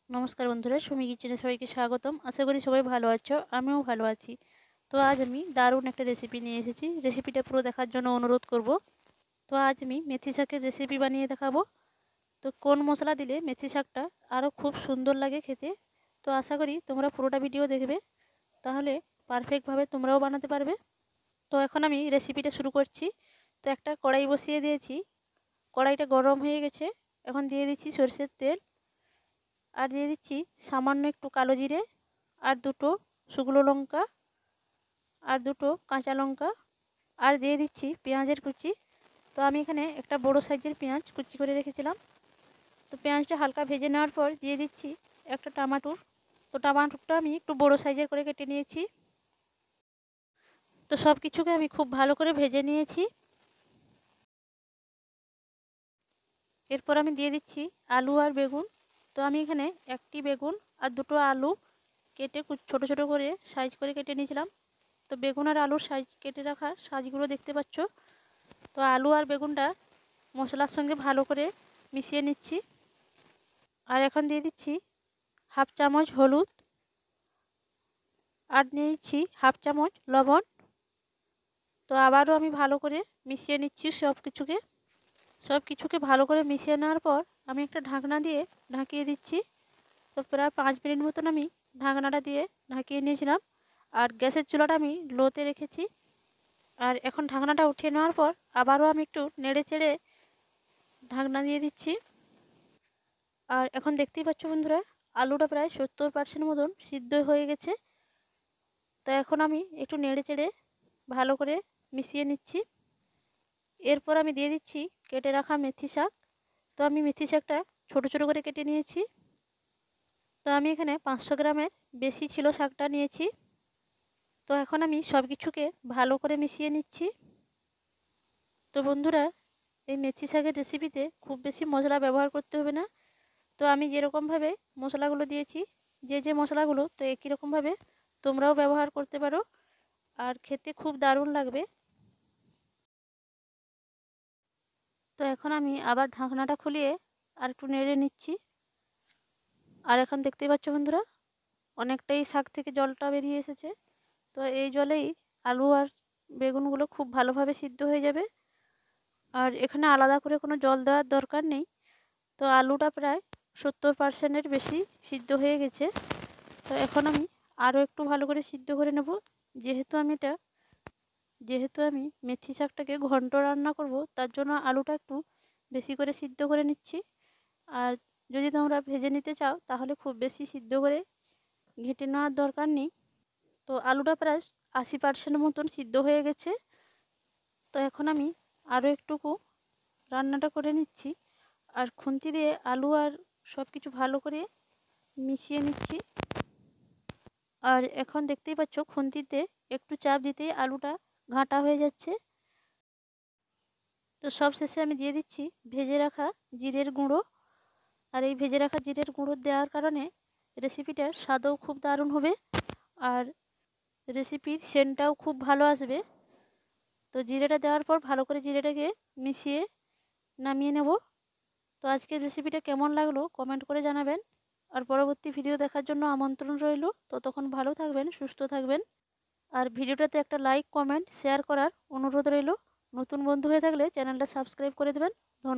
নমস্কার বন্ধুরা, সুমি কিচেনে সবাইকে স্বাগতম। আশা করি সবাই ভালো আছো, আমিও ভালো আছি। তো আজ আমি দারুণ একটা রেসিপি নিয়ে এসেছি। রেসিপিটা পুরো দেখার জন্য অনুরোধ করব। তো আজ আমি মেথি শাকের রেসিপি বানিয়ে দেখাবো। তো কোন মশলা দিলে মেথি শাকটা আরও খুব সুন্দর লাগে খেতে। তো আশা করি তোমরা পুরোটা ভিডিও দেখবে, তাহলে পারফেক্টভাবে তোমরাও বানাতে পারবে। তো এখন আমি রেসিপিটা শুরু করছি। তো একটা কড়াই বসিয়ে দিয়েছি, কড়াইটা গরম হয়ে গেছে। এখন দিয়ে দিচ্ছি সরষের তেল, আর দিয়ে দিচ্ছি সামান্য একটু কালো জিরে, আর দুটো শুকনো লঙ্কা, আর দুটো কাঁচা লঙ্কা, আর দিয়ে দিচ্ছি পেঁয়াজের কুচি। তো আমি এখানে একটা বড় সাইজের পেঁয়াজ কুচি করে রেখেছিলাম। তো পেঁয়াজটা হালকা ভেজে নেওয়ার পর দিয়ে দিচ্ছি একটা টমাটোর। তো টমাটোরটা আমি একটু বড় সাইজের করে কেটে নিয়েছি। তো সব কিছুকে আমি খুব ভালো করে ভেজে নিয়েছি। এরপর আমি দিয়ে দিচ্ছি আলু আর বেগুন। তো আমি এখানে একটি বেগুন আর দুটো আলু কেটে ছোট ছোট করে সাইজ করে কেটে নিয়েছিলাম। তো বেগুন আর আলুর সাইজ কেটে রাখা সাইজগুলো দেখতে পাচ্ছ। তো আলু আর বেগুনটা মশলার সঙ্গে ভালো করে মিশিয়ে নিচ্ছি। আর এখন দিয়ে দিচ্ছি হাফ চামচ হলুদ, আর নিয়েছি হাফ চামচ লবণ। তো আবারও আমি ভালো করে মিশিয়ে নিচ্ছি সব কিছুকে ভালো করে মিশিয়ে নেওয়ার পর আমি একটা ঢাকনা দিয়ে ঢাকিয়ে দিচ্ছি। তো প্রায় 5 মিনিট মতন আমি ঢাকনাটা দিয়ে ঢাকিয়ে নিয়েছিলাম, আর গ্যাসের চুলাটা আমি লোতে রেখেছি। আর এখন ঢাকনাটা উঠিয়ে নেওয়ার পর আবারও আমি একটু নেড়ে চেড়ে ঢাকনা দিয়ে দিচ্ছি। আর এখন দেখতেই পাচ্ছ বন্ধুরা, আলুটা প্রায় 70% মতন সিদ্ধ হয়ে গেছে। তো এখন আমি একটু নেড়ে চেড়ে ভালো করে মিশিয়ে নিচ্ছি। এরপর আমি দিয়ে দিচ্ছি কেটে রাখা মেথি শাক। তো আমি মেথি শাকটা ছোটো ছোটো করে কেটে নিয়েছি। তো আমি এখানে 500 গ্রামের বেশি ছিল শাকটা নিয়েছি। তো এখন আমি সব কিছুকে ভালো করে মিশিয়ে নিচ্ছি। তো বন্ধুরা, এই মেথি শাকের রেসিপিতে খুব বেশি মশলা ব্যবহার করতে হবে না। তো আমি যেরকমভাবে মশলাগুলো দিয়েছি, যে মশলাগুলো, তো একই রকমভাবে তোমরাও ব্যবহার করতে পারো, আর খেতে খুব দারুণ লাগবে। তো এখন আমি আবার ঢাকনাটা খুলিয়ে আর একটু নেড়ে নিচ্ছি। আর এখন দেখতেই পাচ্ছ বন্ধুরা, অনেকটাই শাক থেকে জলটা বেরিয়ে এসেছে। তো এই জলেই আলু আর বেগুনগুলো খুব ভালোভাবে সিদ্ধ হয়ে যাবে। আর এখানে আলাদা করে কোনো জল দেওয়ার দরকার নেই। তো আলুটা প্রায় 70%-এর বেশি সিদ্ধ হয়ে গেছে। তো এখন আমি আরও একটু ভালো করে সিদ্ধ করে নেব। যেহেতু আমি মেথি শাকটাকে ঘন্ট রান্না করব, তার জন্য আলুটা একটু বেশি করে সিদ্ধ করে নিচ্ছি। আর যদি তোমরা ভেজে নিতে চাও তাহলে খুব বেশি সিদ্ধ করে ঘেঁটে নেওয়ার দরকার নেই। তো আলুটা প্রায় 80% মতন সিদ্ধ হয়ে গেছে। তো এখন আমি আরও একটুকু রান্নাটা করে নিচ্ছি, আর খুন্তি দিয়ে আলু আর সব কিছু ভালো করে মিশিয়ে নিচ্ছি। আর এখন দেখতেই পাচ্ছ খুন্তিতে একটু চাপ দিতেই আলুটা ঘাঁটা হয়ে যাচ্ছে। তো সব শেষে আমি দিয়ে দিচ্ছি ভেজে রাখা জিরের গুঁড়ো। আর এই ভেজে রাখা জিরের গুঁড়ো দেওয়ার কারণে রেসিপিটার স্বাদও খুব দারুণ হবে, আর রেসিপির সেন্টটাও খুব ভালো আসবে। তো জিরেটা দেওয়ার পর ভালো করে জিরেটাকে মিশিয়ে নামিয়ে নেব। তো আজকের রেসিপিটা কেমন লাগলো কমেন্ট করে জানাবেন, আর পরবর্তী ভিডিও দেখার জন্য আমন্ত্রণ রইল। ততক্ষণ ভালো থাকবেন, সুস্থ থাকবেন, আর ভিডিওটাতে একটা লাইক, কমেন্ট, শেয়ার করার অনুরোধ রইল। নতুন বন্ধু হয়ে থাকলে চ্যানেলটা সাবস্ক্রাইব করে দেবেন। ধন্যবাদ।